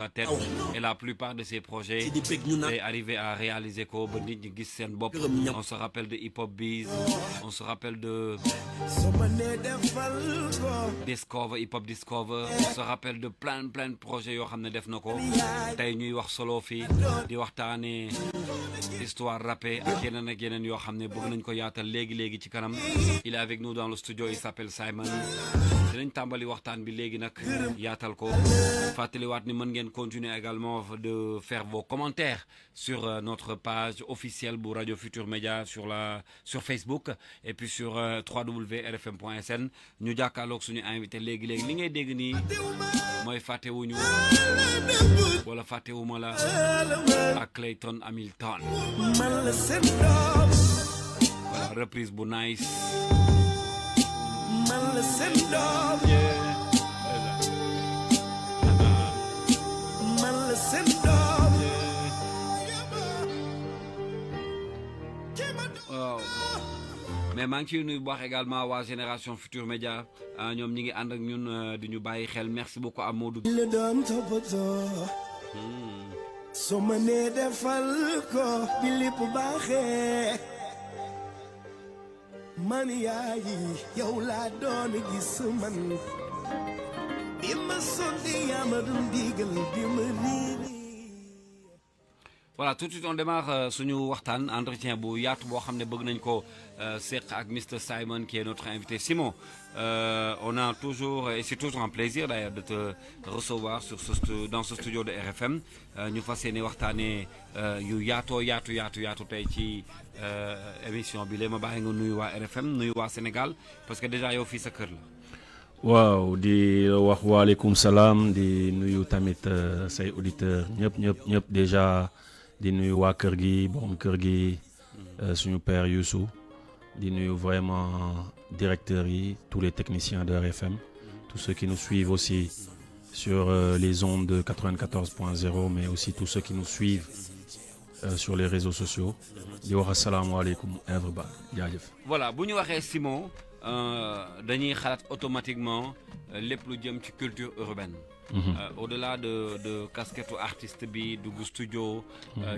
la tête et la plupart de ces projets est arrivé à réaliser ko ba nit ñi gis seen bopp. On se rappelle de Hip Hop Bees, on se rappelle de Discover, Hip Hop Discover, on se rappelle de plein de projets yoo xam ne def na ko tey ñuy wax solo fii di waxtaanee histoire rappée ak yeneen yoo xam ne bëgg nañ ko yaatal léegi ci kanam. Il est avec nous dans le studio, il s'appelle Simon. dinañ tàmbali waxtaan bi léegi nag yaatal ko fàttaliwaat ni mën ngeen continuer également de faire vos commentaires sur notre page officielle bu Radio Futur Média sur Facebook et puis sur www.rfm.sn ñu jàkkaarloog suñu invité léegi li ngay dégg nii mooy fàttewuñu wala fàttewuma la ak Clayton Hamilton voilà reprise bu nice. waaw mais maa ngi ciy nuyu bu baax également waa Génération Futur Média ñoom ñi ngi ànd ak ñun di ñu bàyyi xel merci beaucoup à Modou. so ma nee defal ko bi lépp baaxee man yaayi yow laa doon gis man bi ma sonde yaa ma doon digal bi ma riiri. Voilà, tout de suite on démarre suñu waxtaan entretien bu yaatu boo xam ne bëgg nañ ko seq ak Mr Simon qui est notre invité. Simon, on a toujours et c'est toujours un plaisir d'ailleurs de te recevoir dans ce studio de RFM ñu fas yéene waxtaanee yu yaatu tey ci émission bi léegi ma bàyyi nga nuyu waa RFM nuyu waa Sénégal parce que déjà yow fii sa kër la. waaw di wax waaleykum salaam di nuyu tamit say auditeurs ñëpp déjà. di nuyu waa kër gi borom kër gi suñu père Youssou di nuyu vraiment directeurs yi tous les techniciens de RFM tous ceux qui nous suivent aussi sur les ondes de 94.0 mais aussi tous ceux qui nous suivent sur les réseaux sociaux di wax asalaamaaleykum everybody jaajëf. Voilà bu ñu waxee Simon dañuy xalaat automatiquement lépp lu jëm ci culture urbaine. Au-delà de casquette artiste bi dugg studio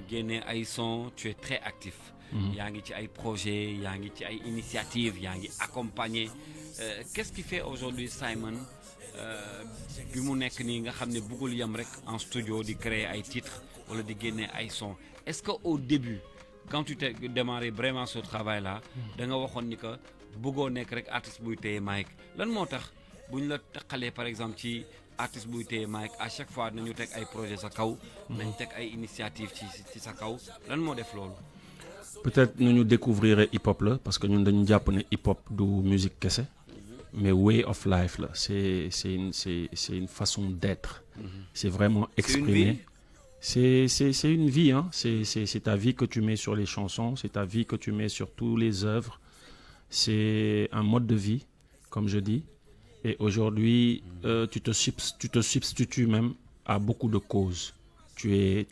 génne ay son tu es très actif. yaa ngi ci ay projets yaa ngi ci ay initiatives yaa ngi accompagner qu'est-ce qui fait aujourd'hui Simon bi mu nekk nii nga xam ne bëggul yam rek en studio di créer ay titres wala di génne ay son est-ce que au début quand tu t'es démarré vraiment ce travail là da nga waxoon ni que bëggoo nekk rek artiste buy téye mic lan moo tax bu ñu la taqalee par exemple ci artiste buy téye mic à chaque fois nañu teg ay projet sa kaw nañ teg ay initiative ci sa kaw lan moo def loolu. peut-être nu ñu découvrir hip hop la parce que ñun dañu jàpp ne hip hop du musique kese mais way of life la c'est une façon d'être. C'est vraiment exprimer. C'est une vie hein c'est ta vie que tu mets sur les chansons c'est ta vie que tu mets sur tous les œuvres c'est un mode de vie comme je dis. Et aujourd'hui, tu te substitues même à beaucoup de causes. Tu es.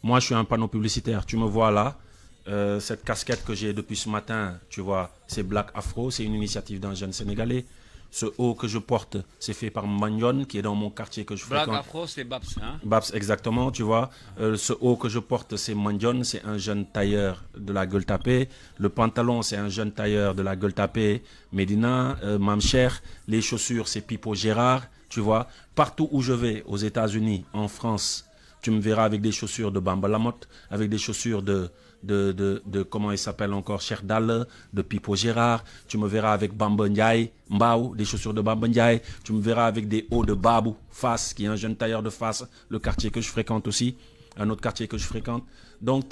Moi, je suis un panneau publicitaire. Tu me vois là. Cette casquette que j'ai depuis ce matin, tu vois, c'est Black Afro. C'est une initiative d'un jeune Sénégalais. Ce haut que je porte, c'est fait par Magnon, qui est dans mon quartier que je fréquente. Black Afro, c'est Babs, hein? Babs, exactement, tu vois. Ce haut que je porte, c'est Magnon, c'est un jeune tailleur de la Gueule-Tapée. Le pantalon, c'est un jeune tailleur de la Gueule-Tapée, Médina, Mamcher. Les chaussures, c'est Pipo Gérard, tu vois. Partout où je vais, aux États-Unis, en France, tu me verras avec des chaussures de Bamba Lamotte, avec des chaussures de comment il s'appelle encore, Cheikh Dalle, de Pipo Gérard. Tu me verras avec Bamba Ndiaye, Mbao, des chaussures de Bamba Ndiaye. Tu me verras avec des hauts de Babou, Fass, qui est un jeune tailleur de Fass, le quartier que je fréquente aussi, un autre quartier que je fréquente. Donc,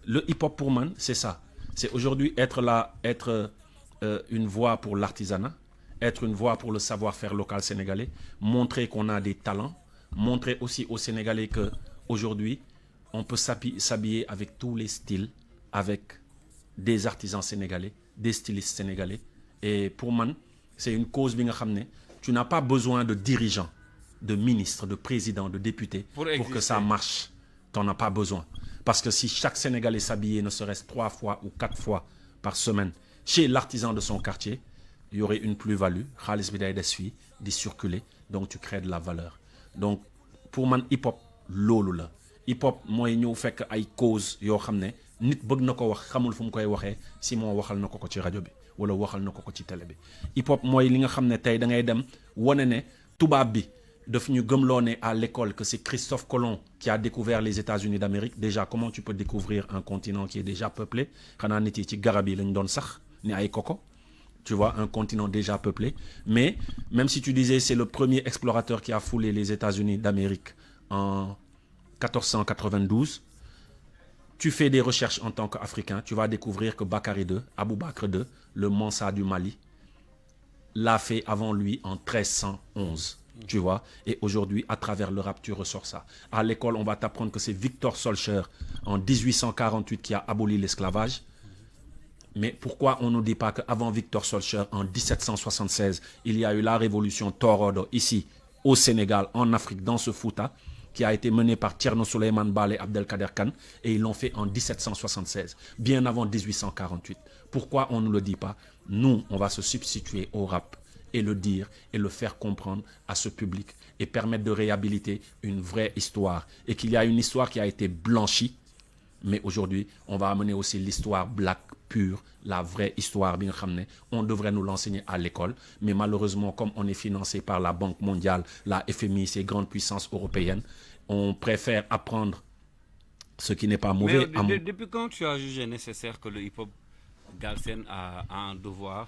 le hip-hop pour moi, c'est ça. C'est aujourd'hui être une voix pour l'artisanat, être une voix pour le savoir-faire local sénégalais, montrer qu'on a des talents, montrer aussi aux Sénégalais qu'aujourd'hui, on peut s'habiller avec tous les styles, avec des artisans sénégalais, des stylistes sénégalais. Et pour moi, c'est une cause bien ramenée. Tu n'as pas besoin de dirigeants, de ministres, de présidents, de députés pour que ça marche. Tu n'en as pas besoin. Parce que si chaque Sénégalais s'habillait ne serait-ce 3 fois ou 4 fois par semaine chez l'artisan de son quartier, il y aurait une plus-value. Khalis Bidaï d'essuie, d'y circuler. Donc tu crées de la valeur. donc pour man hip hop loolu la hip hop mooy ñëw fekk ay cause yoo xam ne nit bëgg na ko wax xamul fu mu koy waxee Simon waxal na ko ci rajo bi wala waxal na ko ci télé bi hip hop mooy li nga xam ne tey da ngay dem wane ne tubaab bi daf ñu gëmloo ne à l'école que c'est Christophe Colomb qui a découvert les États-Unis d'Amérique. Déjà, comment tu peux découvrir un continent qui est déjà peuplé? Xanaa nit yi ci garab yi lañ doon sax ni ay coco. Tu vois, un continent déjà peuplé. Mais même si tu disais c'est le premier explorateur qui a foulé les États-Unis d'Amérique en 1492, tu fais des recherches en tant qu'Africain, tu vas découvrir que Bakary II, Abou Bakr II, le Mansa du Mali, l'a fait avant lui en 1311. Tu vois, et aujourd'hui, à travers le rap, tu ressors ça. À l'école, on va t'apprendre que c'est Victor Schœlcher en 1848 qui a aboli l'esclavage. Mais pourquoi on ne dit pas qu'avant Victor Schœlcher, en 1776, il y a eu la révolution Torodo ici, au Sénégal, en Afrique, dans ce Fouta, qui a été menée par Thierno Souleymane Baal et Abdelkader Khan, et ils l'ont fait en 1776, bien avant 1848. Pourquoi on ne le dit pas? Nous, on va se substituer au rap et le dire et le faire comprendre à ce public et permettre de réhabiliter une vraie histoire. Et qu'il y a une histoire qui a été blanchie, mais aujourd'hui, on va amener aussi l'histoire black pure, la vraie histoire, bien ramenée. On devrait nous l'enseigner à l'école, mais malheureusement, comme on est financé par la Banque mondiale, la FMI, ces grandes puissances européennes, on préfère apprendre ce qui n'est pas mauvais. Mais depuis quand tu as jugé nécessaire que le hip-hop Galsen a un devoir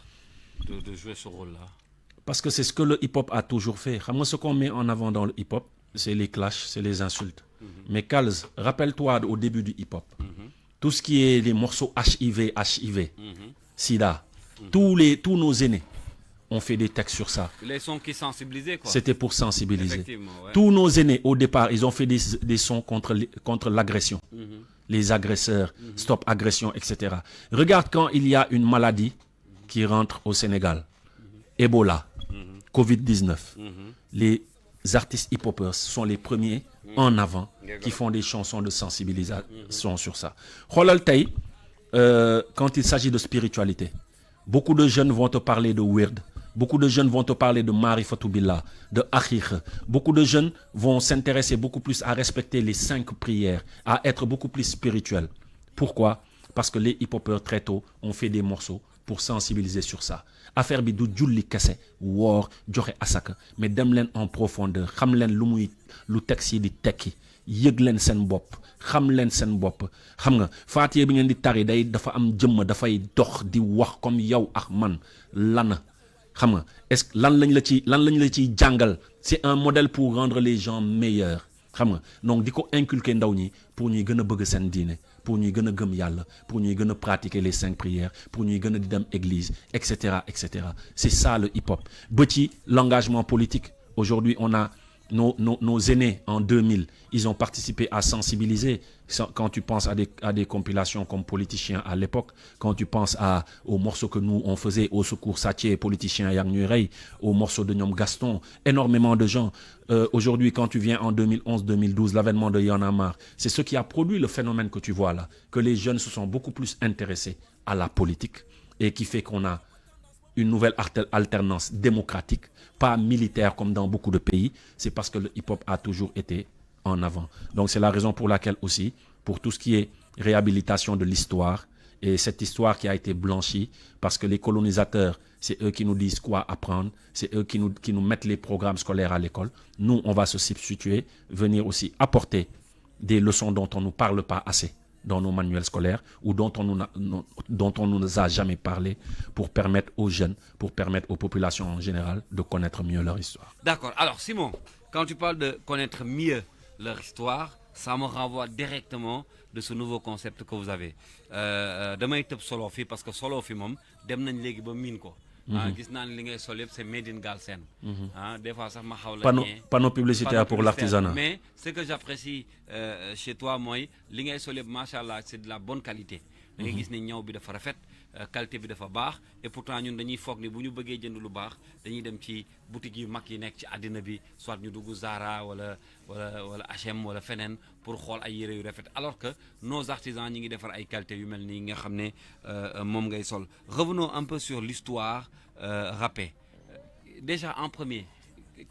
de jouer ce rôle-là? Parce que c'est ce que le hip-hop a toujours fait. Ce qu'on met en avant dans le hip-hop, c'est les clashs, c'est les insultes. Mais Kals, rappelle-toi au début du hip-hop, tout ce qui est les morceaux HIV, SIDA, tous nos aînés ont fait des textes sur ça. Les sons qui sensibilisaient, quoi. C'était pour sensibiliser. Ouais. Tous nos aînés, au départ, ils ont fait des sons contre l'agression. Les agresseurs, stop agression, etc. Regarde quand il y a une maladie qui rentre au Sénégal. Ebola, Covid-19. Les artistes hip-hopers sont les premiers en avant qui font des chansons de sensibilisation sur ça. Xoolal tey, quand il s'agit de spiritualité, beaucoup de jeunes vont te parler de wird, beaucoup de jeunes vont te parler de Marifatou Billah, de Akhir. Beaucoup de jeunes vont s'intéresser beaucoup plus à respecter les 5 prières, à être beaucoup plus spirituels. Pourquoi? Parce que les hip-hopers très tôt ont fait des morceaux pour sensibiliser sur ça. Affaire bi du julli kese woor joxe asaka mais dem leen en profondeur xam leen lu texte yi di tekki yëg leen seen bopp xam leen seen bopp xam nga faatiye bi ngeen di tari dafa am jëmm dafay dox di wax comme yow ak man lana xam nga est-ce que lan lañ la ciy jàngal c'est un modèle pour rendre les gens meilleurs xam nga donc di ko inculquer ndaw ñi pour ñuy gën a bëgg seen diine pour ñuy gën a gëm yàlla pour ñuy gën a pratiquer les 5 prières pour ñuy gën a di dem église etc. C'est ça le hip-hop ba ci l'engagement politique. Aujourd'hui on a nos aînés en 2000, ils ont participé à sensibiliser. Quand tu penses à des compilations comme Politiciens à l'époque, quand tu penses aux morceaux que nous on faisait au Secours Satché, Politiciens Yang Nurey, aux morceaux de Nyom Gaston, énormément de gens. Aujourd'hui, quand tu viens en 2011-2012, l'avènement de Y'en a marre, c'est ce qui a produit le phénomène que tu vois là, que les jeunes se sont beaucoup plus intéressés à la politique et qui fait qu'on a une nouvelle alternance démocratique, pas militaire comme dans beaucoup de pays. C'est parce que le hip-hop a toujours été en avant. Donc c'est la raison pour laquelle aussi, pour tout ce qui est réhabilitation de l'histoire, et cette histoire qui a été blanchie, parce que les colonisateurs, c'est eux qui nous disent quoi apprendre, c'est eux qui nous mettent les programmes scolaires à l'école. Nous, on va se substituer, venir aussi apporter des leçons dont on ne nous parle pas assez dans nos manuels scolaires ou dont on ne nous a jamais parlé pour permettre aux jeunes, pour permettre aux populations en général de connaître mieux leur histoire. D'accord. Alors Simon, quand tu parles de connaître mieux leur histoire, ça me renvoie directement de ce nouveau concept que vous avez. Damay tëb solo fi parce que solo fi moom dem nañ léegi ba miin ko. Gis naa ne li ngay sol yëpp c'est made in Galsen. Des fois sax ma xaw la panneau publicitaire pour l'artisanat. Mais ce que j'apprécie chez toi mooy li ngay sol yëpp machallah c'est de la bonne qualité. Da ngay gis ne ñaw bi dafa rafet, qualité bi dafa baax et pourtant ñun dañuy foog ni bu ñu bëggee jënd lu baax dañuy dem ci boutique yu mag yi nekk ci àddina bi soit ñu dugg Zara wala H&M wala feneen pour xool ay yére yu rafet alors que nos artisans ñi ngi defar ay qualité yu mel nii nga xam ne moom ngay sol. Revenons un peu sur l'histoire rappée. Déjà en premier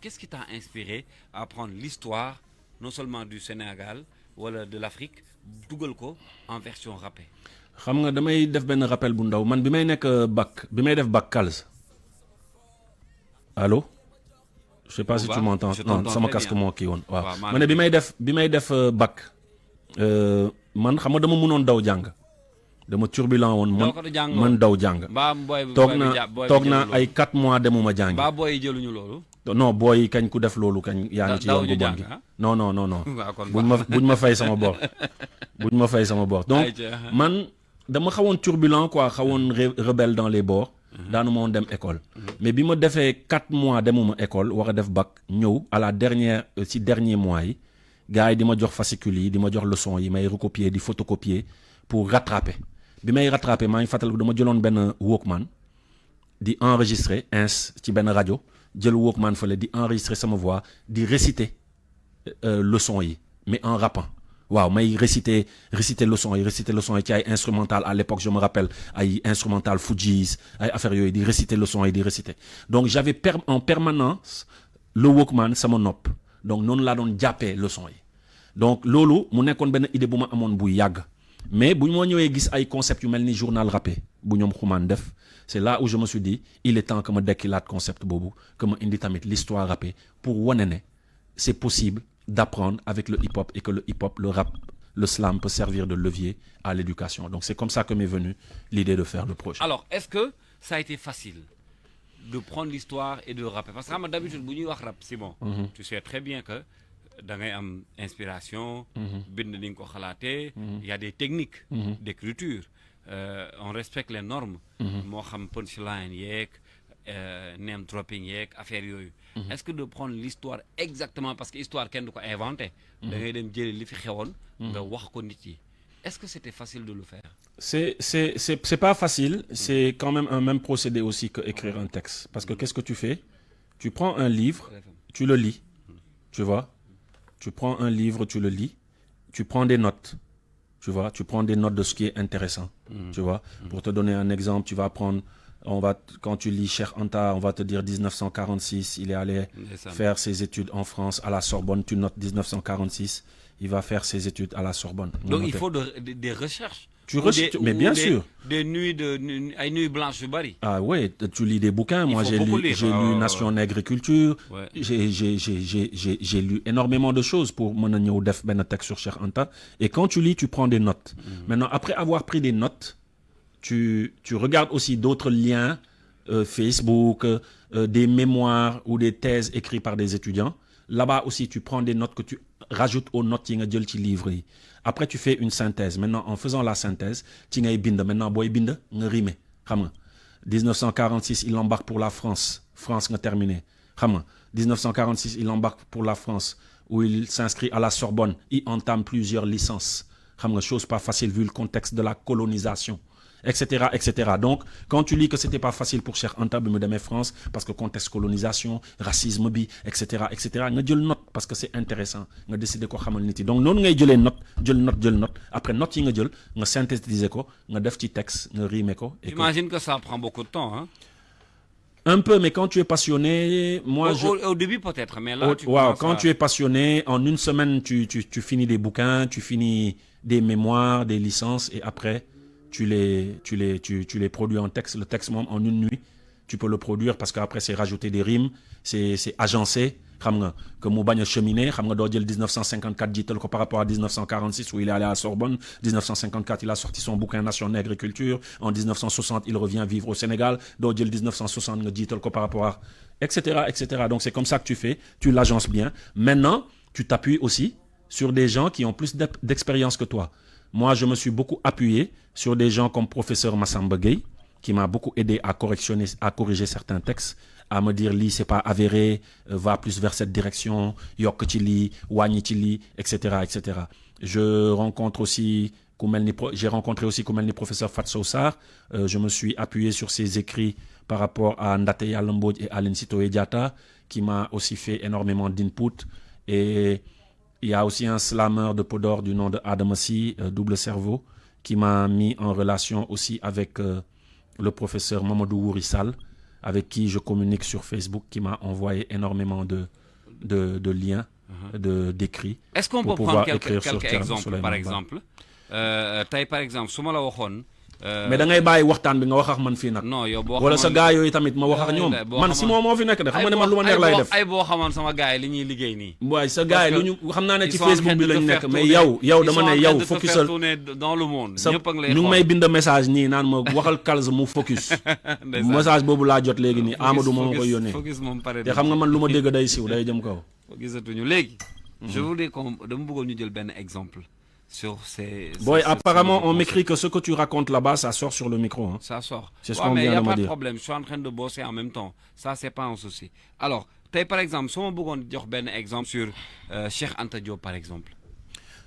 qu'est-ce qui t'a inspiré à prendre l'histoire non seulement du Sénégal wala de l'Afrique dugal ko en version rappée. xam nga damay def benn rappel bu ndaw man bi may nekk bac bi may def bac CALS. Allô? Je sais pas si tu m'entends. Non, sama casque moo kii woon waaw. ma ne bi may def bac man xam nga dama mënoon daw jàng. dama turbulent woon man daw jàng. toog na ay 4 mois demuma jàng. ba booy jëluñu loolu. non booy kañ ku def loolu kañ yaa ngi ci yoon bu bon gi. non. buñ ma fay sama bor. Donc man dama xawoon turbulent quoi xawoon rebelle dans les bords. daanu ma woon dem école. mais bi ma defee 4 mois demuma école war a def bac ñëw à la dernier mois yi gars yi di ma jox fascicule yi di ma jox leçon yi may recopier di photocopier pour rattraper. bi may rattraper maa ngi fàttaliku dama jëloon benn Walkman di enregistrer ci benn rajo jël Walkman fële di enregistrer sama voix di réciter leçon yi mais en rappant waaw may réciter leçon yi ci ay instrumental à l'époque je me rappelle ay instrumental Fujis ay affaires yooyu di réciter leçon yi di réciter donc j'avais en permanence le Walkman sama nopp donc noonu laa doon jàppee leçon yi donc loolu mu nekkoon benn idée bu ma amoon bu yàgg. Mais bu moo ñëwee gis ay concept yu mel ni journal rappé bu ñoom xumaan def c'est là où je me suis dit il est temps que ma dekkilaat concept boobu que ma indi tamit l'histoire rappée pour wane ne c'est possible d'apprendre avec le hip-hop et que le hip-hop le rap le slam peut servir de levier à l'éducation donc c'est comme ça que m'est venue l'idée de faire le projet. Alors est-ce que ça a été facile de prendre l'histoire et de rapper parce que xam nga d'habitude bu ñuy wax rap Simon tu sais très bien que da ngay am inspiration. bind ni nga ko xalaatee. il y a des techniques. d'écriture on respecte les normes. moo xam punchline yeeg name dropping yeeg affaire yooyu. est-ce que de prendre l'histoire exactement parce que histoire kenn du ko inventé. da ngay dem jëli li fi xewoon. nga wax ko nit yi. Est-ce que c'était facile de le faire? C'est pas facile. C'est quand même un même procédé aussi que écrire un texte. Parce que qu'est-ce que tu fais? Tu prends un livre, tu le lis. Tu vois? Tu prends un livre, tu le lis. Tu prends des notes. Tu vois? Tu prends des notes de ce qui est intéressant. Tu vois? Pour te donner un exemple, tu vas prendre... quand tu lis Cheikh Anta, on va te dire 1946, il est allé faire ses études en France à la Sorbonne. Tu notes 1946, il va faire ses études à la Sorbonne. Donc il faut des recherches. Mais bien sûr. Des nuits blanches de Bari. Ah ouais, tu lis des bouquins. Moi, j'ai lu Nation Nègre et Culture. Ouais. J'ai lu énormément de choses pour mon def ben texte sur Cheikh Anta. Et quand tu lis, tu prends des notes. Maintenant, après avoir pris des notes, tu regardes aussi d'autres liens, Facebook, des mémoires ou des thèses écrites par des étudiants. Là-bas aussi, tu prends des notes que tu rajoutes aux notes qui sont livre. Après, tu fais une synthèse. Maintenant, en faisant la synthèse, tu as bind. Maintenant, boy bind, tu rime. 1946, il embarque pour la France. France, a terminé. 1946, il embarque pour la France, où il s'inscrit à la Sorbonne. Il entame plusieurs licences. Chose pas facile vu le contexte de la colonisation. Etc., etc. Donc, quand tu lis que c'était pas facile pour Cheikh Anta de France, parce que contexte colonisation, racisme, etc., etc., nga jël note parce que c'est intéressant. Nga décider ko xamal nit yi. Donc, non ngay jëlé note. Après note yi nga jël, nga synthétiser ko, nga def ci texte, nga rimer ko. J'imagine que ça prend beaucoup de temps, hein? Un peu, mais quand tu es passionné, moi au début peut-être, mais là quand tu es passionné, en une semaine tu finis des bouquins, tu finis des mémoires, des licences, et après tu les produis en texte. Le texte même en une nuit, tu peux le produire parce qu'après c'est rajouter des rimes, c'est agencé. Que mu bañ a cheminer, doo jël 1954 jiital ko par rapport à 1946 où il est allé à Sorbonne. 1954, il a sorti son bouquin Nation Nègre et Culture. En 1960, il revient vivre au Sénégal. Doo jël 1960 nga jiital ko par rapport à etc., etc. Donc c'est comme ça que tu fais, tu l'agences bien. Maintenant, tu t'appuies aussi sur des gens qui ont plus d'expérience que toi. Moi, je me suis beaucoup appuyé sur des gens comme professeur Massamba Gueye, qui m'a beaucoup aidé à corriger certains textes, à me dire, li, c'est pas avéré, va plus vers cette direction, yok ci li, wàññi ci li, etc., etc. J'ai rencontré aussi Koumelni professeur Fatso Sarr. Je me suis appuyé sur ses écrits par rapport à Ndate Yalla Mbodj et Aline Sitoé Diatta, qui m'a aussi fait énormément d'input. Et il y a aussi un slammer de Podor du nom de Adamassi, Double Cerveau, qui m'a mis en relation aussi avec le professeur Mamadou Wourissal, avec qui je communique sur Facebook, qui m'a envoyé énormément de liens, d'écrits. Est-ce qu'on peut prendre quelques exemples, par exemple par exemple, su ma la waxoon mais da ngay bàyyi waxtaan bi nga wax ak man fii nag. non yow boo wala sa gars yooyu tamit ma wax ak ñoom. man Simon moo fi nekk de xam nga ne man lu ma neex lay def. ay boo xamoon sama gars yi li ñuy liggéey nii. waaye sa gars yi lu ñu xam naa ne ci Facebook bi lañ nekk mais yow dama ne yow focusal dans le monde. sa ñu ngi may bind message nii naan ma waxal Kals mu focus. message boobu laa jot léegi nii Amadou moo ma koy yónnee. te xam nga man lu ma dégg day siw day jëm kaw. gisatuñu léegi. je voulais qu'on dama bëggoon ñu jël benn exemple. Sur ces... Boy, apparemment, on m'écrit que ce que tu racontes là-bas, ça sort sur le micro. Hein. Ça sort. C'est ce qu'on vient de me dire. Mais il n'y a pas de problème. Je suis en train de bosser en même temps. Ça, c'est pas un souci. Alors, par exemple, si on veut un exemple sur Cheikh Anta Diop, par exemple.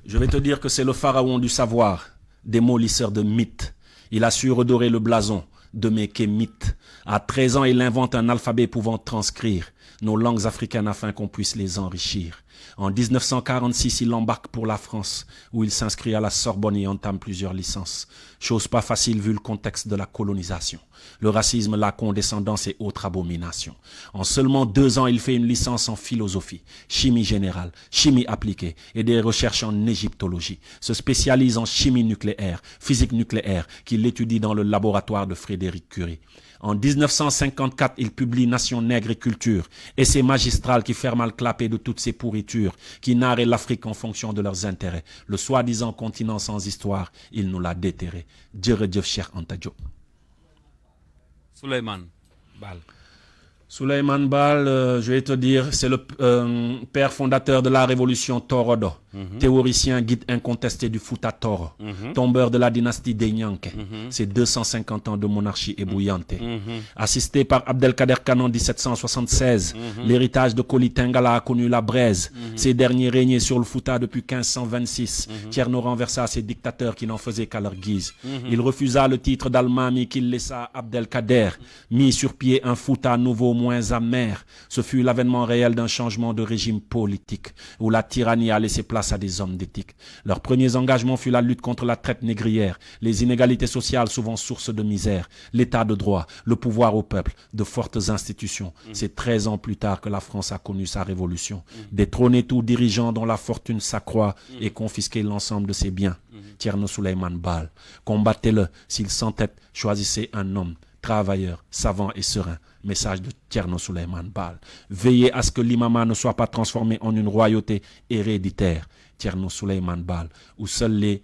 Je vais te dire que c'est le pharaon du savoir, démolisseur de mythes. Il a su redorer le blason de mes kémites. À 13 ans, il invente un alphabet pouvant transcrire nos langues africaines afin qu'on puisse les enrichir. En 1946, il embarque pour la France, où il s'inscrit à la Sorbonne et entame plusieurs licences. Chose pas facile vu le contexte de la colonisation. Le racisme, la condescendance et autres abominations. En seulement 2 ans, il fait une licence en philosophie, chimie générale, chimie appliquée et des recherches en égyptologie. Se spécialise en chimie nucléaire, physique nucléaire, qu'il étudie dans le laboratoire de Frédéric Curie. En 1954, il publie Nation nègre et culture, essai magistral qui ferme le clapet de toutes ces pourritures, qui narrait l'Afrique en fonction de leurs intérêts. Le soi-disant continent sans histoire, il nous l'a déterré. Djeredjev Cheikh Anta Diop. Souleymane Baal. Souleymane Baal, je vais te dire, c'est le père fondateur de la révolution Torodo, théoricien, guide incontesté du Fouta Toro, tombeur de la dynastie des Nyanké, c'est 250 ans de monarchie ébouillante. Assisté par Abdelkader Khan en 1776, l'héritage de Koli Tengala a connu la braise. Ces derniers régnaient sur le Fouta depuis 1526. Tierno renversa ces dictateurs qui n'en faisaient qu'à leur guise. Il refusa le titre d'Almami qu'il laissa à Abdelkader, mis sur pied un Fouta nouveau, moins amer. Ce fut l'avènement réel d'un changement de régime politique, où la tyrannie a laissé place à des hommes d'éthique. Leurs premiers engagements fut la lutte contre la traite négrière, les inégalités sociales souvent source de misère, l'état de droit, le pouvoir au peuple, de fortes institutions. C'est 13 ans plus tard que la France a connu sa révolution. Détrôner tout dirigeant dont la fortune s'accroît et confisquer l'ensemble de ses biens. Tierno Souleymane Baal. Combattez-le s'il s'entête, choisissez un homme, travailleur, savant et serein. Message de Tierno Souleymane Baal. Veillez à ce que l'imama ne soit pas transformé en une royauté héréditaire. Tierno Souleymane Baal, où seuls les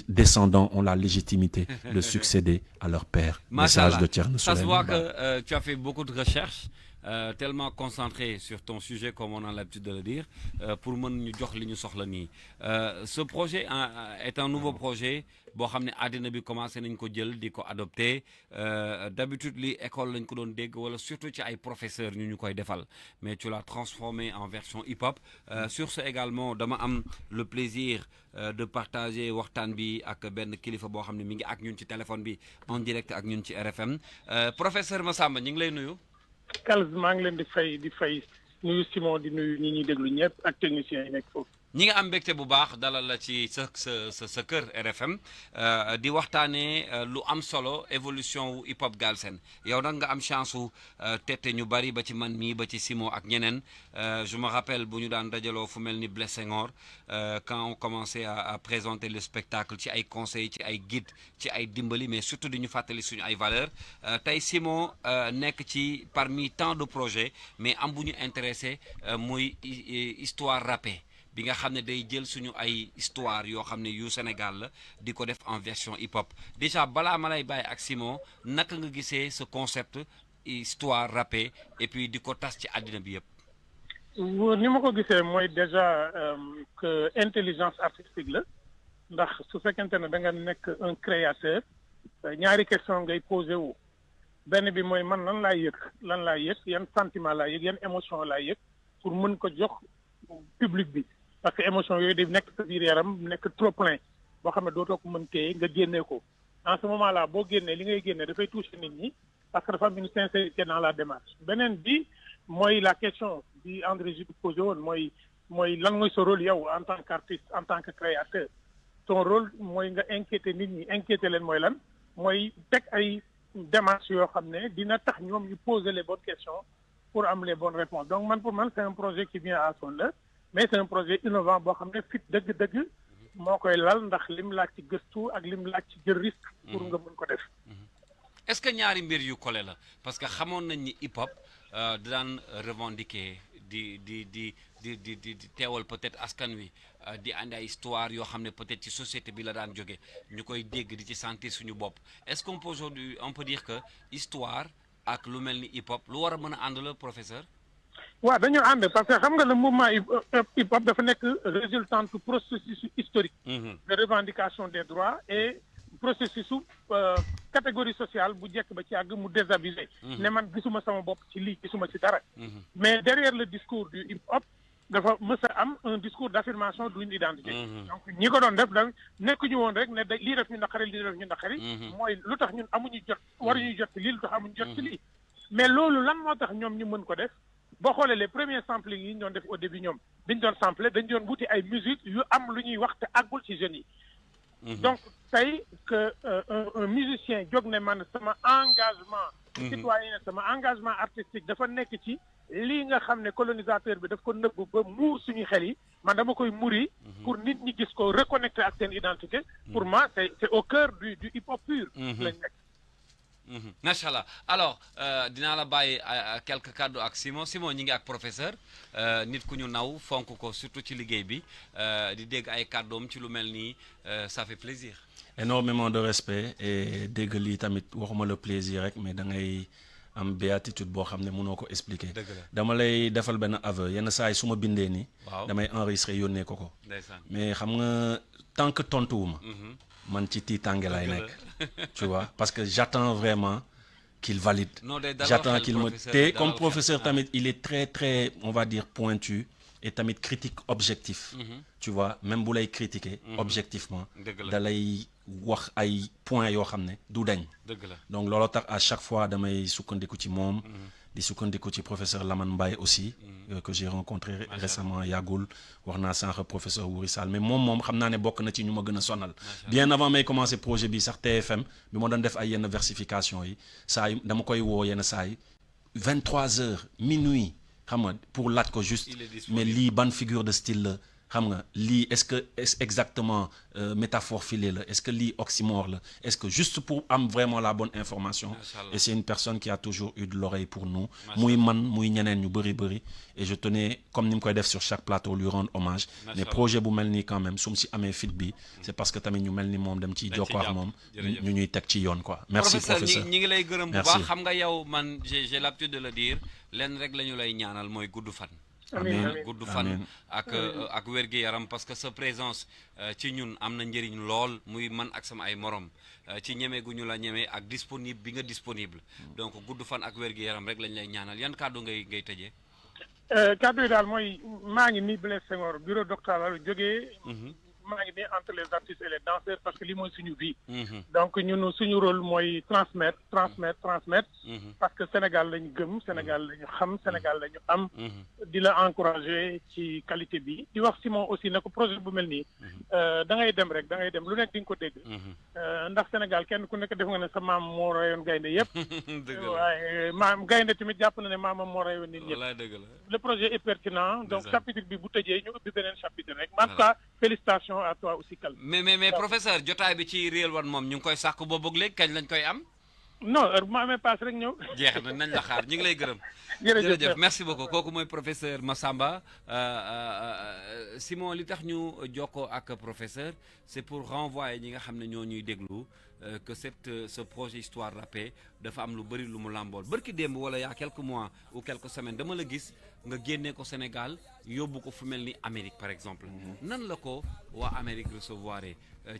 descendants ont la légitimité de succéder à leur père. Message de Tierno Souleymane Baal. Ça se voit que tu as fait beaucoup de recherches. Tellement concentré sur ton sujet comme on a l'habitude de le dire pour mën ñu jox li ñu soxla nii ce projet est un nouveau projet boo xam ne àddina bi commencé nañ ko jël di ko adopté d'habitude li école lañ ko doon dégg wala surtout ci ay professeurs ñu koy defal mais tu l'as transformé en version hip-hop sur ce également dama am le plaisir de partager waxtaan bi ak benn kilifa boo xam ne mi ngi ak ñun ci téléphone bi en direct ak ñun ci RFM professeur Massamba ñu ngi lay nuyu. Kals maa ngi leen di fay nuyu Simon di nuyu ñi ñuy déglu ñëpp ak techniciens yi nekk foofu. ñi nga am mbégte bu baax dalal la ci sa kër RFM di waxtaanee lu am solo évolution wu hip hop Galsen yow nag nga am chance su tette ñu bari ba ci man mii ba ci Simon ak ñeneen je me rappelle bu ñu daan dajaloo fu mel ni Blaise Senghor quand on commençait à présenter le spectacle ci ay conseils ci ay guides ci ay dimbali mais surtout di ñu fàttali suñu ay valeurs tey Simon nekk ci parmi tant de projets mais am bu ñu intéressé muy histoire rappée. bi nga xam ne day jël suñu ay histoire yoo xam ne yu Sénégal la di ko def en version hip hop déjà balaa ma lay bàyyi ak Simon naka nga gisee ce concept histoire rappée et puis di ko tas ci àddina bi yëpp. ni ma ko gisee mooy déjà que intelligence artistique la ndax su fekkente ne da nga nekk un créateur ñaari question ngay posé wu benn bi mooy man lan laay yëg yan sentiment laay yëg yan émotion laay yëg pour mën ko jox public bi. parce que émotion yooyu day nekk sa biir yaram nekk trop plein boo xam ne dootoo ko mën téye nga génnee ko en ce moment là boo génnee li ngay génnee dafay toucher nit ñi parce que dafa am une sincérité dans la démarche beneen bi mooy la question bi André Gide posé woon mooy lan mooy sa rôle yow en tant qu'artiste en tant que créateur ton rôle mooy nga inquiéter nit ñi inquiéter leen mooy lan mooy teg ay démarche yoo xam ne dina tax ñoom ñu poser les bonnes questions pour am les bonnes réponses donc pour man c'est un projet qui vient à son heure mais c'est un projet innovant boo xam ne fit dëgg-dëgg moo koy lal ndax lim laaj ci gëstu ak lim laaj ci jël risque pour nga mën ko def. est-ce que ñaari mbir yu collé la parce que xamoon nañ ni hip hop daan revendiquer di teewal peut-être askan wi di andi ay histoire yoo xam ne peut-être ci société bi la daan jóge ñu koy dégg di ci sentir suñu bopp est-ce qu'on peut aujourd'hui on peut dire que histoire ak lu mel ni hip hop lu war a mën a ànd la professeur. waaw dañoo ànd parce que xam nga le mouvement hip hop dafa nekk résultante du processus historique de revendication des droits et processus catégorie sociale bu jekk ba ci àgg mu désabusé ne man gisuma sama bopp ci lii gisuma ci dara mais derrière le discours du hip hop dafa mës a am un discours d'affirmation d'une identité donc ñi ko doon def da nekkuñu woon rek ne lii def ñu naqari lii def ñu naqari mooy lu tax ñun amuñu jot waruñuy jot ci lii lu tax amuñu jot ci lii mais loolu lan moo tax ñoom ñu mën ko def boo xoolee les premiers sampling yi ñu doon def au début ñoom biñ doon sampler dañ doon wuti ay musique yu am lu ñuy wax te àggul ci jeunes yi donc tey que un musicien jóg ne man sama engagement citoyen sama engagement artistique dafa nekk ci lii nga xam ne colonisateur bi daf ko nëbb ba muur suñu xel yi man dama koy muri pour nit ñi gis ko reconnecter ak seen identité pour moi c'est au cœur du hip hop pur lañ nekk. macha allah alors dinaa la bàyyi quelques kàddu ak Simon ñi ngi ak professeur nit ku ñu naw fonk ko surtout ci liggéey bi di dégg ay kàddoom ci lu mel nii ça fait plaisir. énormément de respect et dégg lii tamit waxuma le plaisir rek mais da ngay am béatitude boo xam ne mënoo ko expliquer. dama lay defal benn aveu yenn saa yi su ma bindee nii. damay enregistrer yónnee ko. mais xam nga tant que tontuwuma. man ci tiitange lay nekk tu vois parce que j'attends vraiment qu'il valide j'attends qu'il me te comme professeur tamit il est très très on va dire pointu et tamit critique objectif tu vois même bu lay critiquer objectivement da lay wax ay points yoo xam ne du dañ donc looloo tax à chaque fois damay sukkandiku ci moom di sukkandiku ci professeur Lamane Mbaye aussi que j'ai rencontré récemment yàggul wax naa sànq professeur Wuri Sall mais moom xam naa ne bokk na ci ñu ma gën a sonal bien avant may commencer projet bi sax TFM bi ma doon def ay yenn versification yi saa yi dama koy woo yenn saa yi 23h minuit xam nga pour laaj ko juste mais lii ban figure de style la xam nga lii est-ce que exactement métaphore filée la est-ce que lii oxymore la est-ce que juste pour am vraiment la bonne information et c'est une personne qui a toujours eu de l'oreille pour nous muy man muy ñeneen ñu bëri et je tenais comme ni mu koy def sur chaque plateau lui rendre hommage mais projet bu mel nii quand même su mu si amee fit bi c'est parce que tamit ñu mel ni moom dem ciy jokkoo ak moom ñu ñuy teg ci yoon quoi merci professeur ñi ngi lay gërëm bu baax xam nga yow man j'ai l'habitude de le dire lenn rek la ñu lay ñaanal mooy gudd fan gudd fan ak wér-gi-yaram parce que sa présence ci ñun am na njëriñ lool muy man ak sama ay morom ci ñeme gu ñu la ñeme ak disponible bi nga disponible donc gudd fan ak wér-gi-yaram rek lañ lay ñaanal yan kàddu ngay tëjee. kàddu yi daal mooy maa ngi nii Blaise Senghor bureau doctoral jógee maa ngi nii entre les artistes et les danseurs parce que lii mooy suñu vie donc ñun suñu rôle mooy transmettre parce que Sénégal lañu gëm Sénégal lañu xam Sénégal lañu am di la encourager ci qualité bi di wax Simon aussi ne ko projet bu mel nii da ngay dem lu nekk di nga ko dégg ndax Sénégal kenn ku nekk def nga ne sa maam moo rayoon gaynde yëpp waaye maam gaynde tamit jàpp na ne maamam moo rayoon nit ñëpp le projet est pertinent donc chapitre bi bu tëjee ñu ubbi beneen chapitre rek en tout cas félicitations à toi aussi Kal mais professeur jotaay bi ci Real One moom ñu ngi koy sàkk boobu ak léegi kañ lañ koy am non heure bu ma amee paas rek ñëw jeex na nañ la xaar ñu ngi lay gërëm jërëjëf merci beaucoup kooku mooy professeur Massamba Simon li tax ñu jokkoo ak professeur c'est pour renvoyer ñi nga xam ne ñoo ñuy déglu que ce projet Histoire Rappée dafa am lu bëri lu mu làmbool bërki démb wala yaa quelques mois ou quelques semaines dama la gis nga génnee ko Sénégal yóbbu ko fu mel ni Amérique par exemple nan la ko waa Amérique recevoir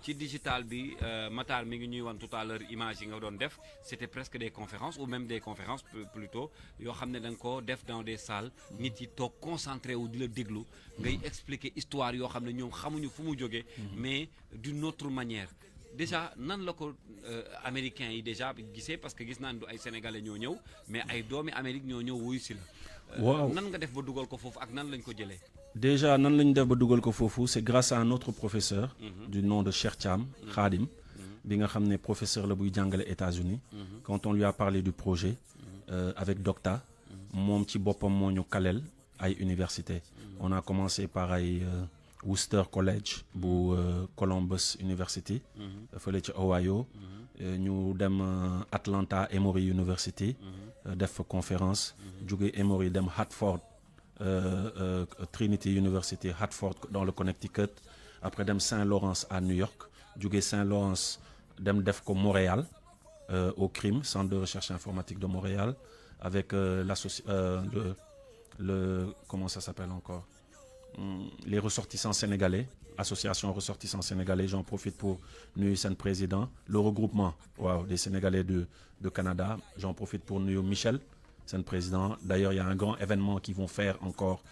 ci digital bi Matar mi ngi ñuy wan tout à l'heure image yi nga doon def c'était presque des conférences ou même des conférences plutôt yoo xam ne da nga ko def dans des salles nit yi toog concentré wu di la déglu ngay expliquer histoire yoo xam ne ñoom xamuñu fu mu jógee mais d'une autre manière déjà nan la ko américains yi déjà gisee parce que gis naan du ay sénégalais ñoo ñëw mais ay doomi Amérique ñoo ñëw wuyu si la waaw nan nga def ba dugal ko foofu ak nan lañ ko jëlee déjà nan lañ def ba dugal ko foofu c'est grâce à un autre professeur du nom de Cheikh Thiam Khadim bi nga xam ne professeur la buy jàngale États-Unis quand on lui a parlé du projet avec Docta moom ci boppam moo ñu kaleel ay université on a commencé par ay Worcester College bu Columbus University fële ci Ohio ñu dem Atlanta Emory University def fa conférence jóge Emory dem Hartford Trinity University Hartford dans le Connecticut après dem Saint-Lawrence à New York jóge Saint-Lawrence dem def ko Montréal au CRIM Centre de recherche informatique de Montréal avec comment ça s'appelle encore les ressortissants sénégalais association ressortissants sénégalais j'en profite pour nuyu seen président le regroupement des Sénégalais de Canada j'en profite pour nuyu Michel seen président d'ailleurs il y a un grand événement qu'ils vont faire encore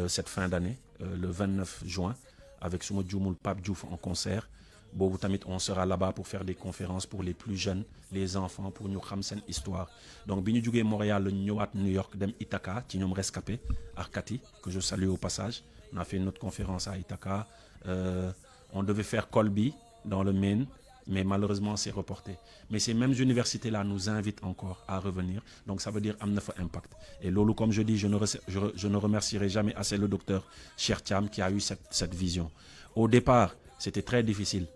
cette fin d'année le 29 juin avec suma juumul Pape Diouf en concert boobu tamit on sera là-bas pour faire des conférences pour les plus jeunes les enfants pour ñu xam seen histoire donc bi ñu jógee Montréal la ñu ñëwaat New York dem Ithaca ci ñoom rescapé Arkati que je salue au passage on a fait une autre conférence à Ithaca on devait faire Colby dans le Maine mais malheureusement c'est reporté mais ces mêmes universités-là nous invitent encore à revenir donc ça veut dire am na fa impact et loolu comme je dis je ne remercierai jamais assez le docteur Cheikh Thiam qui a eu cette vision au départ c'était très difficile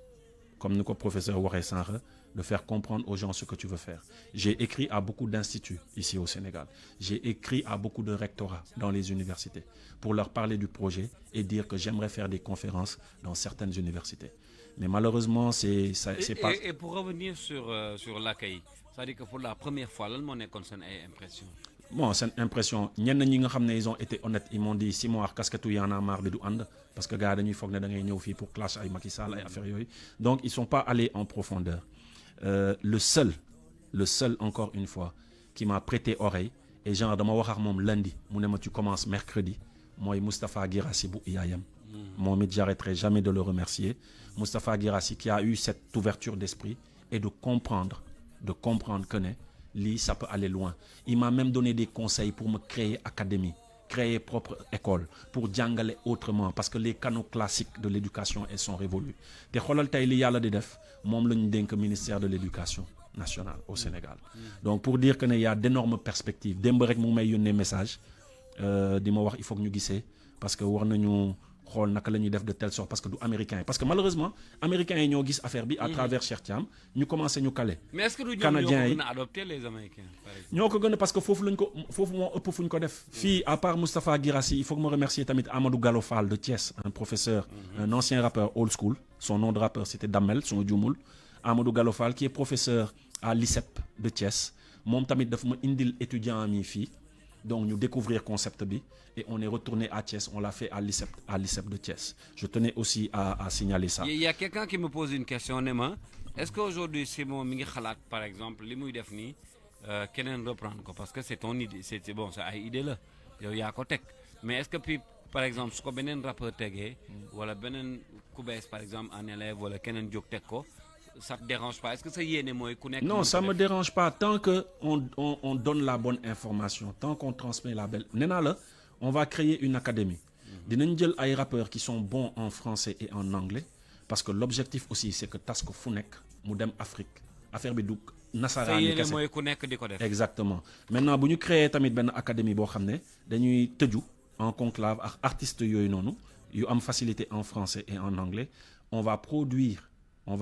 comme ni ko professeur waxee sànq de faire comprendre aux gens ce que tu veux faire j'ai écrit à beaucoup d'instituts ici au Sénégal j'ai écrit à beaucoup de rectorats dans les universités pour leur parler du projet et dire que j'aimerais faire des conférences dans certaines universités mais malheureusement c'est pas et pour revenir sur l'accueil c'est-à-dire que pour la première fois lan moo nekkoon seen ay impression bon seen impression ñenn ñi nga xam ne ils ont été honnêtes ils m'ont dit Simon ak casquette Y'en a marre bi du ànd parce que gars dañuy foog ne da ngay ñëw fii pour clash ay Macky Sall ay affaires yooyu donc ils sont pas allés en profondeur le seul encore une fois qui m'a prêté oreille et genre dama wax ak moom lundi mu ne ma tu commences mercredi mooy Moustapha Guirassy bu IAM moom it j'arrêterai jamais de le remercier Moustapha Guirassy qui a eu cette ouverture d'esprit et de comprendre que ne lii ça peut aller loin il m'a même donné des conseils pour me créer académie créer propre école pour jàngale autrement parce que les canaux classiques de l'éducation elles sont révolus te xoolal tey li yàlla di def moom la ñu dénk ministère de l'éducation nationale au Sénégal donc pour dire que ne y a d'énormes perspectives démb rek mu may yónnee message di ma wax il faut que ñu gisee parce que war nañu xool naka la ñuy def de telle sorte parce que du américain parce que malheureusement américains yi ñoo gis affaire bi à travers Cheikh Thiam ñu commencé ñu caler mais est-ce que du canadiens ñoo ko gën a adopté les américains par exemple ñoo ko gën a parce que foofu moo ëpp fu ñu ko def fii à part Moustapha Guirassy il faut que me remercier tamit Amadou Gallo Fall de Thiès un professeur un ancien rappeur old school son nom de rappeur c'était Damel suma juumul Amadou Gallo Fall qui est professeur à l'ICEP de Thiès moom tamit dafa ma indil étudiant am yi fii donc ñu découvrir concept bi et on est retourné à Thiès on l'a fait à l'ICEP de Thiès je tenais aussi à signaler ça. Il y a quelqu'un qui me pose une question ne ma est-ce qu'aujourd'hui Simon mi ngi xalaat par exemple li muy def nii keneen reprendre ko parce que c'est ton idée c'est bon c'est ay idée la yow yaa ko teg mais est-ce que puis par exemple su ko beneen rappeur tegee wala beneen ku bees par exemple un élève wala keneen jóg teg ko ça te dérange pas est-ce que ça yéene mooy ku nekk non ça me dérange pas tant que on donne la bonne information tant qu'on transmet la belle nee naa la on va créer une académie dinañ jël ay rappeurs qui sont bons en français et en anglais parce que l'objectif aussi c'est que tas ko fu nekk mu dem Afrique affaire bi du nasaraan yi kese mooy ku nekk di ko def exactement maintenant bu ñu créer tamit benn académie boo xam ne dañuy tëju en conclave ak artistes yooyu noonu yu am facilité en français et en anglais on va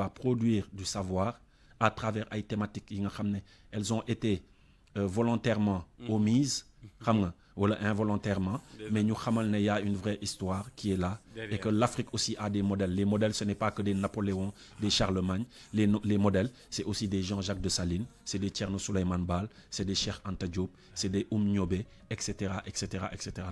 produire du savoir à travers ay thématiques yi nga xam ne elles ont été volontairement omises xam nga wala involontairement mais ñu xamal ne y a une vraie histoire qui est là et que l'Afrique aussi a des modèles les modèles ce n'est pas que des Napoléon des Charlemagne les modèles c'est aussi des Jean-Jacques Dessalines c'est des Thierno Souleymane Baal c'est des Cheikh Anta Diop c'est des Niobé etc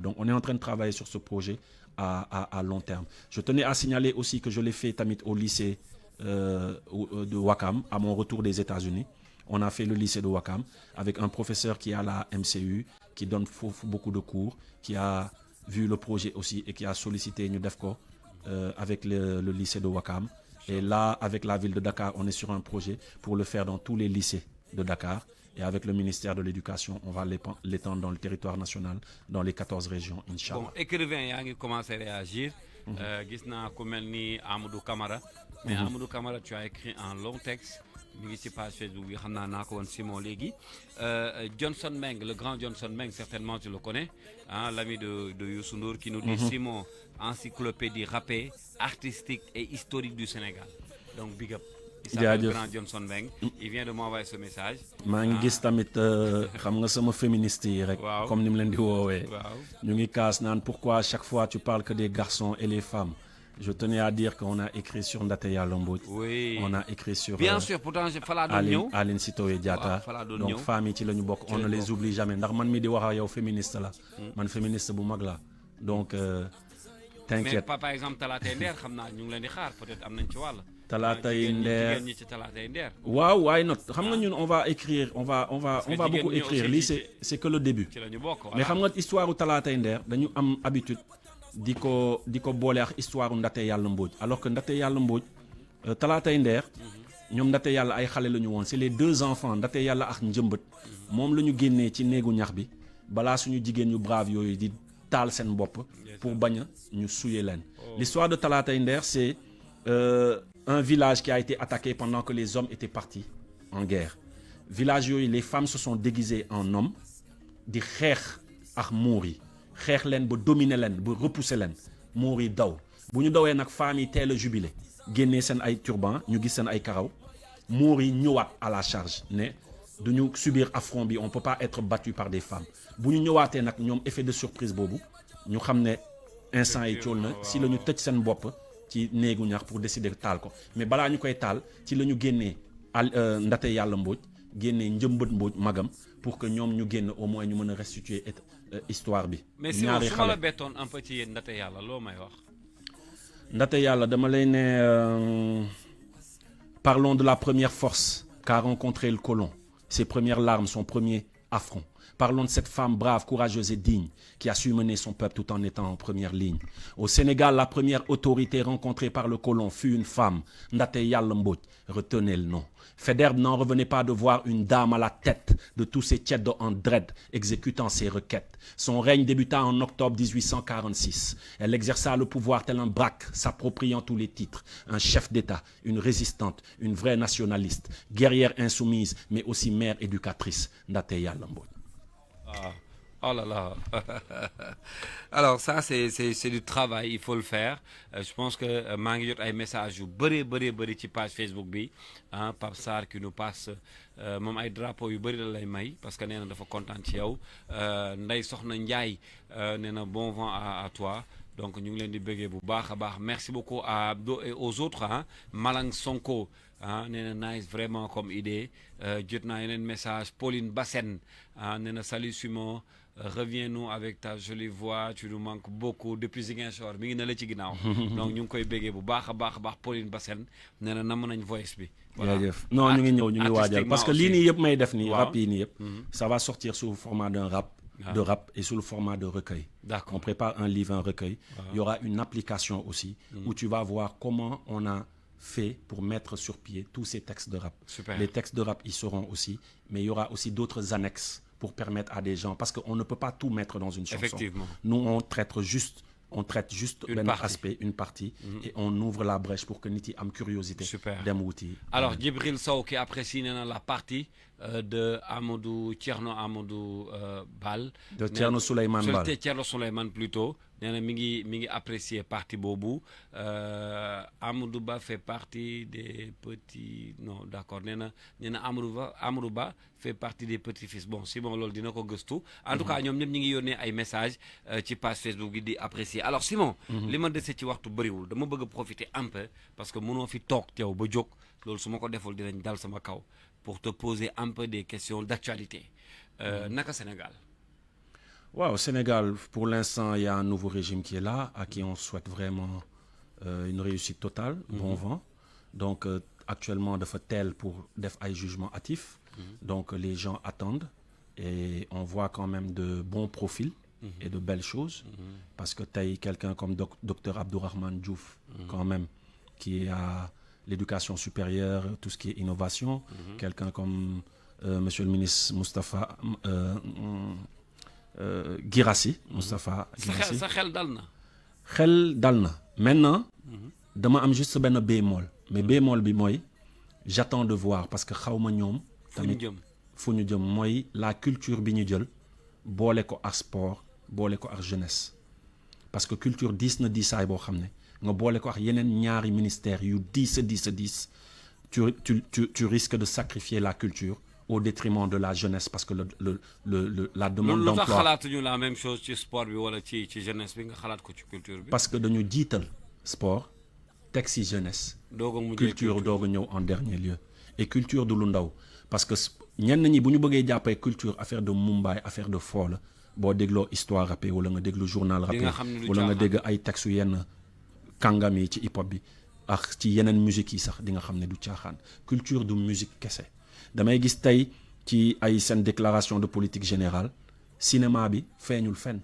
donc on est en train de travailler sur ce projet à long terme je tenais à signaler aussi que je l'ai fait tamit au lycée de Wakam à mon retour des États-Unis on a fait le lycée de Wakam avec un professeur qui est à la MCU qui donne beaucoup de cours qui a vu le projet aussi et qui a sollicité ñu def ko avec le lycée de Wakam et là avec la ville de Dakar on est sur un projet pour le faire dans tous les lycées de Dakar et avec le ministère de l'Éducation on va l'étendre dans le territoire national dans les 14 régions inchallah. Bon écrivain yaa ngi commencé réagir gis naa ku mel ni Amadou Camara. mais Amadou Camara tu as écrit un long texte. mi ngi ci page Facebook bi xam naa ko woon Simon léegi Johnson Meng le grand Johnson Meng certainement tu le connais hein, l'ami de Youssou Ndour qui nous dit Simon encyclopédie rappée artistique et historique du Sénégal donc big up il s'appelle le grand Johnson Meng il vient de m'envoyer ce message maa ngi gis tamit xam nga sama féministe yi rek comme ni mu leen di woowee ñu ngi kaas naan pourquoi à chaque fois tu parles que des garçons et les femmes. Je tenais à dire qu'on a écrit sur Ndaté Yalla Mbodj. Oui. On a écrit sur bien sûr pourtant Aline Sitoé Diatta. Donc femmes yi ci la ñu bokk on ne les oublie jamais ndax man mi di wax ak yow féministe la. man féministe bu mag la donc t'inquiète. mais par exemple Talatay Nder xam naa ñu ngi leen di xaar peut-être am nañ ci wàll. Talatay Nder jigéen ñi ci Talatay Nder. waaw why not xam nga ñun on va écrire on va beaucoup écrire lii c'est que le début. ci la ñu bokk mais xam nga histoire u Talatay Nder dañu am habitude. di ko boole ak histoire Ndaté Yalla Mbodj alors que Ndaté Yalla Mbodj Talatay Nder ñoom Ndaté Yalla ay xale la ñu woon c'est les deux enfants Ndaté Yalla ak Njëmbët moom la ñu génnee ci néegu ñax bi balaa suñu jigéen ñu brave yooyu di taal seen bopp pour bañ a ñu souiller leen l'histoire de Talatay Nder c'est un village qui a été attaqué pendant que les hommes étaient partis en guerre village yooyu les femmes se sont déguisées en hommes di xeex ak muur yi xeex leen ba dominer leen ba repousser leen muur yi daw bu ñu dawee nag femmes yi teel a jubilé génnee seen ay turban ñu gis seen ay karaw muur yi ñëwaat à la charge ne duñu subir affront bi on peut pas être battu par des femmes bu ñu ñëwaatee nag ñoom effet de surprise boobu ñu xam ne instant yi cool na si la ñu tëj seen bopp ci néegu ñax pour décider taal ko mais balaa ñu koy taal ci la ñu génnee Ndaté Yalla Mbodj génnee Njëmbët Mbodj magam pour que ñoom ñu génn au moins ñu mën a restituer histoire bi. mais si ma la bettoon un peu ci yéen Ndaté Yalla loo may wax. Ndaté Yalla dama lay ne parlons de la première force qu'a rencontré le colon ses premières larmes son premier affront. Parlons de cette femme brave, courageuse et digne qui a su mener son peuple tout en étant en première ligne. Au Sénégal, la première autorité rencontrée par le colon fut une femme, Ndaté Yalla Mbodj. Retenez le nom. Faidherbe n'en revenait pas de voir une dame à la tête de tous ces tchèdos en dread exécutant ses requêtes. Son règne débuta en octobre 1846. Elle exerça le pouvoir tel un braque, s'appropriant tous les titres. Un chef d'État, une résistante, une vraie nationaliste, guerrière insoumise, mais aussi mère éducatrice, Ndaté Yalla Mbodj. Oh là là. Alors ça c'est du travail il faut le faire je pense que maa ngi jot ay messages yu bëri ci page Facebook bi ah Pape Sarr qui nous passe moom ay drapeaux yu bëri la lay may parce que nee na dafa kontaan ci yow Ndeye Soxna Ndiaye nee na bon vent à toi donc ñu ngi leen di bëggee bu baax a baax merci beaucoup à Abdo et aux autres ah Malang Sonko ah nee na nice vraiment comme idée jot naa yeneen message Pauline Bassène ah nee na salut Simon reviens-nous avec ta jolie voix tu nous manques beaucoup depuis Ziguinchor mi ngi ne la ci ginnaaw donc ñu ngi koy béggee bu baax a baax Pauline Bassène nee na namm nañ voice bi voilà non ñu ngi ñëw ñu ngi waajal parce que lii nii yëpp may def nii rap yi nii yëpp ça va sortir sous le format d'un rap de rap et sous le format de recueil. D'accord. On prépare un livre, un recueil. Il y aura une application aussi où tu vas voir comment on a fait pour mettre sur pied tous ces textes de rap. Super. Les textes de rap y seront aussi, mais il y aura aussi d'autres annexes pour permettre à des gens, parce qu'on ne peut pas tout mettre dans une chanson. Effectivement. Nous, on traite juste un aspect, une partie, et on ouvre la brèche pour que nit yi am curiosité. Super. Dem wuti. Alors, Djibril Sow qui apprécie la partie de Thierno Amadou Bal. De Thierno Souleymane Bal. Thierno Souleymane plutôt. nee na mi ngi apprécier partie boobu Amadou Ba fait partie des petits non d'accord nee na Amadou Ba fait partie des petits-fils bon si bon loolu dina ko gëstu en tout cas ñoom ñëpp ñi ngi yónnee ay messages ci page Facebook gi di apprécier alors Simon li ma dese ci waxtu bëriwul dama bëgg a profiter un peu parce que mënoo fi toog teew ba jóg loolu su ma ko deful dinañ dal sama kaw pour te poser un peu des questions d'actualité naka Sénégal. Au Sénégal, pour l'instant, il y a un nouveau régime qui est là, à qui on souhaite vraiment une réussite totale, bon vent. Donc, actuellement, de fait tel pour def ay jugement hâtif. Donc, les gens attendent et on voit quand même de bons profils et de belles choses. Parce que t'as quelqu'un comme Dr Abdourahmane Diouf, quand même, qui est à l'éducation supérieure, tout ce qui est innovation. Quelqu'un comme Monsieur le ministre Moustapha... Guirassi, Moustapha Guirassi. Sa xel dal na. xel dal na maintenant dama am juste benn bémol mais bémol bi mooy j'attends de voir parce que xaw ma ñoom tamit fu ñu jëm mooy la culture bi ñu jël boole ko ak sport boole ko ak jeunesse parce que culture diis na diisaay boo xam ne nga boole ko ak yeneen ñaari ministères yu diis tu risques de sacrifier la culture au détriment de la jeunesse parce que la demande d'emploi. Lu tax xalaatuñu la même chose ci sport bi wala ci jeunesse bi nga xalaat ko ci culture bi. parce que dañu jiital sport teg ci jeunesse. culture doog a ñëw en dernier lieu. et culture du lu ndaw parce que ñenn ñi bu ñu bëggee jàppee culture affaire de Mumbai affaire de foo la boo dégloo histoire rappée wala nga déglu journal rappé wala nga dégg ay textes yenn kàngam yi ci hip hop bi ak ci yeneen musique yi sax di nga xam ne du caaxaan culture du musique kese. damay gis tey ci ay seen déclaration de politique générale cinéma bi feeñul fenn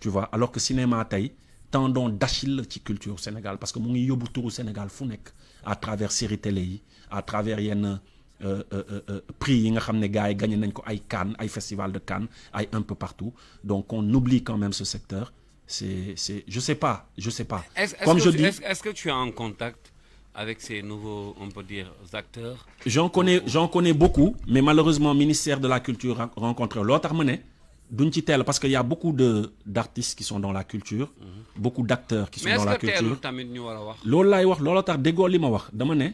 tu vois alors que cinéma tey tendon d'Achille ci culture Sénégal parce que mu ngi yóbbu turu Sénégal fu nekk à travers séries télé yi à travers yenn prix yi nga xam ne gars yi gagné nañ ko ay Cannes ay festival de Cannes ay un peu partout donc on oublie quand même ce secteur c'est je sais pas est-ce que tu es en contact avec ces nouveaux, on peut dire, acteurs? J'en connais beaucoup, mais malheureusement, le ministère de la Culture rencontre l'autre duñ ci teel parce qu'il y a beaucoup d'artistes qui sont dans la culture, beaucoup d'acteurs qui sont dans la culture. Mais est-ce que tamit ñu war a wax? Loolu laay wax looloo tax déggoo li ma wax dama ne.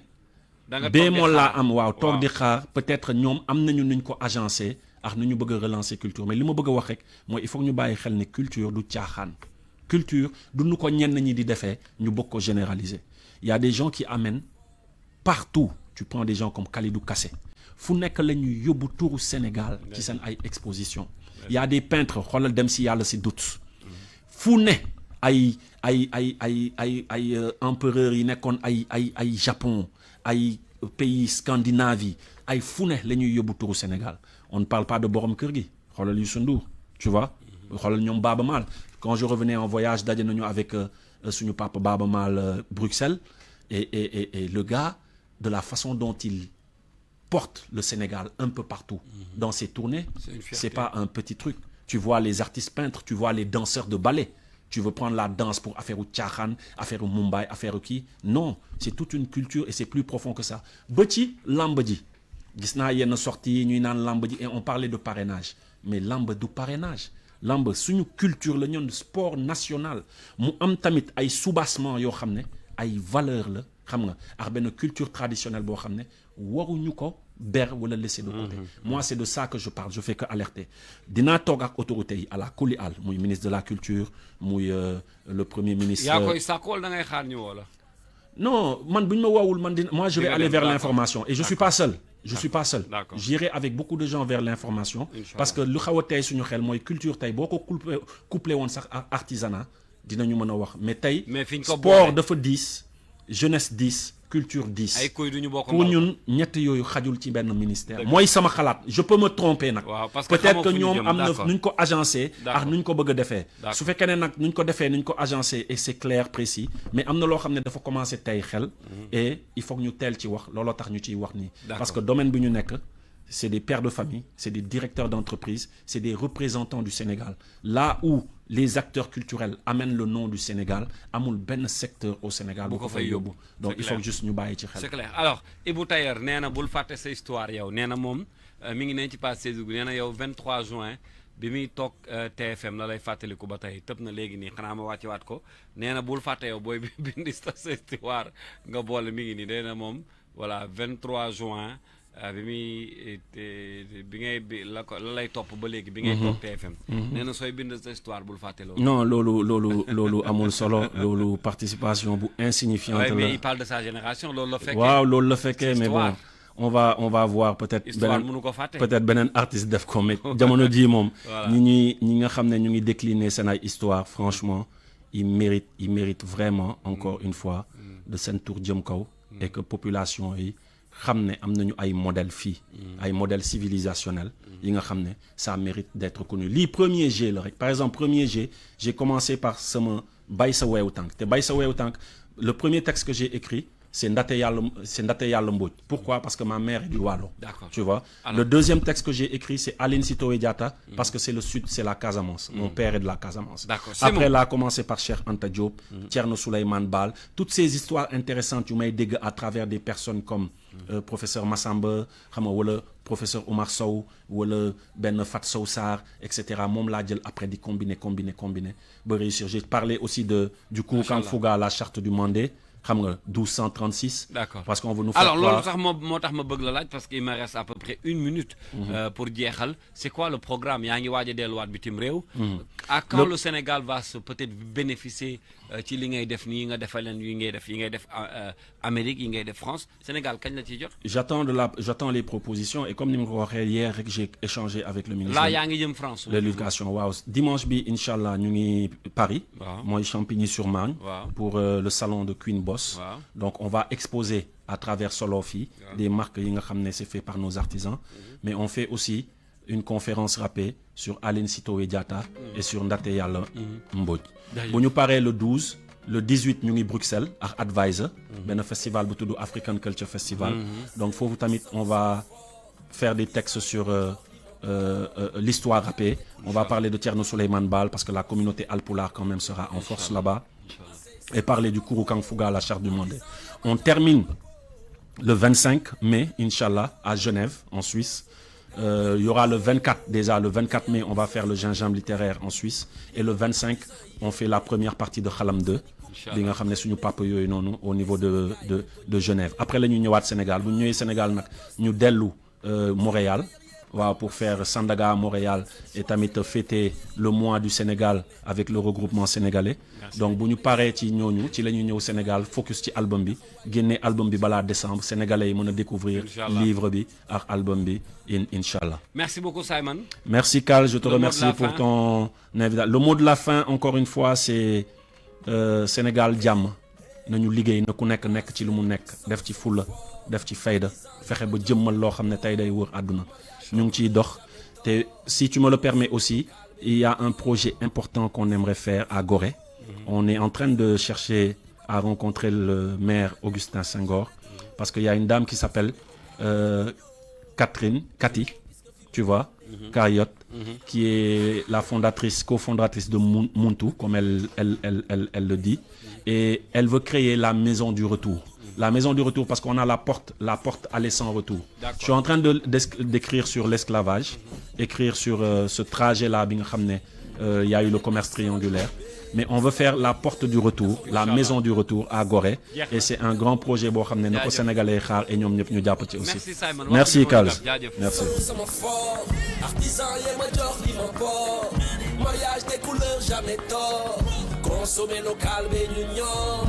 bémol laa am waaw toog di xaar peut-être ñoom am nañu nuñ ko agencé ak nu ñu bëgg a relancer culture mais li ma bëgg a wax rek mooy il faut que ñu bàyyi xel ne culture du caaxaan. culture du nu ko ñenn ñi di defee ñu bëgg ko généraliser. Il y a des gens qui amènent partout. Tu prends des gens comme Khalidou Kassé. Fu nekk la ñuy yóbbu turu Sénégal ci seen ay exposition. Il y a des peintres xoolal dem si yàlla si doute. fu ne ay empereurs yi nekkoon ay Japon ay pays Scandinavie ay fu ne la ñuy yóbbu turu Sénégal. On ne parle pas de borom kër gi xoolal Youssou Ndour tu vois. xoolal ñoom Baaba Maal quand je revenais en voyage daje nañu avec suñu papa Baaba Maal Bruxelles et le gars de la façon dont il porte le Sénégal un peu partout dans ses tournées c'est pas un petit truc tu vois les artistes peintres tu vois les danseurs de ballet tu veux prendre la danse pour affaire u caaxaan affaire u Mumbai affaire u kii non c'est toute une culture et c'est plus profond que ça ba ci lamb ji gis naa yenn sorties yi ñuy naan lamb ji et on parlait de parrainage mais lamb du parrainage lamb suñu culture la ñoon sport national mu am tamit ay soubassement yoo xam ne ay valeur la xam nga ak benn culture traditionnelle boo xam ne waruñu ko ber wala laisser de côté moi c'est de ça que je parle je fais que alerter dinaa toog ak autorité yi à la kuli al muy ministre de la culture muy le premier ministre yaa koy sàkkool da ngay xaar ñu woo la non man bu ñu ma woowul man moi je vais aller vers l'information et je suis pas seul j'irai avec beaucoup de gens vers l'information parce que lu xaw a tey suñu xel mooy culture tey boo ko couplé woon sax artisanat dinañu mën a wax mais tey sport dafa 10 jeunesse 10 culture 10 ay koy duñu bokk pour ñun ñett yooyu xajul ci benn ministère mooy sama xalaat je peux me tromper nag peut-être que ñoom am na nuñ ko agencé ak nuñ ko bëgg a defee su fekkee ne nag nuñ ko defee nuñ ko agencé et c'est clair précis mais am na loo xam ne dafa commencé tey xel et il faut que ñu teel ci wax looloo tax ñu ciy wax nii parce que domaine bi ñu nekk c'est des pères de famille c'est des directeurs d'entreprise c'est des représentants du Sénégal là où les acteurs culturels amènent le nom du Sénégal amul benn secteur au Sénégal bu ko fay yóbbu donc il faut juste ñu bàyyi ci xel c'est clair alors Ibou Taïr nee na bul fàtte sa histoire yow nee na moom mi ngi nañ ci page Facebook nee na yow 23 juin bi muy toog TFM la lay fàttaliku ba tey tëb na léegi nii xanaa ma wàcce waat ko nee na bul fàtte yow booy bindi sa histoire nga boole mi ngi nii nee na moom voilà 23 juin bi la lay topp ba léegi bi ngay toog TFM nee na sooy bind sa histoire bul fàtte loolu non loolu amul solo loolu participation bu insignifiante la mais il parle de sa génération loolu la fekkee waaw loolu la fekkee mais bon on va voir peut-être beneen artiste def ko mais jamono ji moom ñi nga xam ne ñu ngi décliner seen ay histoire franchement il mérite vraiment encore une fois de seen tour jëm kaw et que population yi xam ne am nañu ay modèles fii ay modèles civilisationnels yi nga xam ne ça mérite d'être connu lii premier G la rek par exemple premier G j'ai commencé par sama bay sa weewu tànk te bay sa weewu tànk le premier texte que j'ai écrit c'est Ndate Yalla Mbodj. Pourquoi? Parce que ma mère est du Waalo. D'accord. Tu vois. Alors, le deuxième texte que j'ai écrit, c'est Aline Sitoé Diatta, parce que c'est le sud, c'est la Casamance. Mon père est de la Casamance. D'accord, c'est Après, bon. là, a commencé par Cheikh Anta Diop, Thierno Souleymane Baal. Toutes ces histoires intéressantes, tu m'as dit à travers des personnes comme professeur Massamba, ou le professeur Omar Sow, ou le Ben Fat Sow Sarr, etc. Mom l'a dit après de combiner. Pour réussir. J'ai parlé aussi du cours Kang Fouga à la charte du Mandé. 1236. D'accord. Parce qu'on veut nous faire alors croire... loolu sax moo tax ma bëgg la laaj parce qu'il me reste à peu près 1 minute pour jeexal c'est quoi le programme yaa ngi waaj a delluwaat bitim réew à quand le Sénégal va se peut-être bénéficier ci li ngay def nii nga defal leen yi ngay def Amérique yi ngay def France Sénégal kañ la ciy jot j'attends les propositions et comme ni ma ko waxee hier rek j'ai échangé avec le ministre là yaa ngi jëm France de l'éducation waaw dimanche bi inchallah ñu ngi Paris mooy Champigny-sur-Marne pour le salon de Queen Boss. Wow. Donc on va exposer à travers Solofi des marques yi nga xamné c'est fait par nos artisans mais on fait aussi une conférence rappée sur Aline Sitoé Diatta et sur Ndate Yalla Mbodj. Bu ñu paré le 12 le 18 ñu ngi Bruxelles ak Advisor ben festival bu tuddu African Culture Festival. Donc fofu tamit on va faire des textes sur l'histoire rappée. On va parler de Thierno Souleymane Baal parce que la communauté alpulaar quand même sera en force là-bas. Et parler du Kourou Kang Fouga à la charte du Mandé. On termine le 25 mai, Inch'Allah, à Genève, en Suisse. Il y aura le 24, déjà, le 24 mai, on va faire le gingembre littéraire en Suisse. Et le 25, on fait la première partie de Khalam 2. Au niveau de Genève. Après, nous sommes au Sénégal. Nous sommes au Sénégal, nous sommes Montréal. Pour faire Sandaga à Montréal et tamit fêter le mois du Sénégal avec le regroupement sénégalais. Merci. Donc bu ñu paré ci ñooñu ci lañu ñëw Sénégal focus ci album bi génné album bi bala décembre sénégalais yi mëna découvrir livre bi ak album bi inchallah. Merci beaucoup Simon. Merci Carl, je te remercie pour ton invitation. Le mot de la fin encore une fois c'est Sénégal jàmm nañu liggéey na ku nekk ci lu mu nekk def ci fulla def ci fayda fexé ba jëmmal lo xamné tay day wër aduna. Si tu me le permets aussi, il y a un projet important qu'on aimerait faire à Gorée. On est en train de chercher à rencontrer le maire Augustin Senghor parce qu'il y a une dame qui s'appelle Cathy, tu vois, Carriot, qui est la cofondatrice de Muntu, comme elle le dit, et elle veut créer la maison du retour. La maison du retour parce qu'on a la porte aller sans retour. Je suis en train d'écrire sur l'esclavage, écrire sur ce trajet-là, il y a eu le commerce triangulaire. Mais on veut faire la porte du retour, la maison du retour à Gorée. Et c'est un grand projet pour les Sénégalais et nous aussi. Merci Simon. Merci Carl. Merci. Mariage des couleurs jamais tort. Consommer local, mais l'union.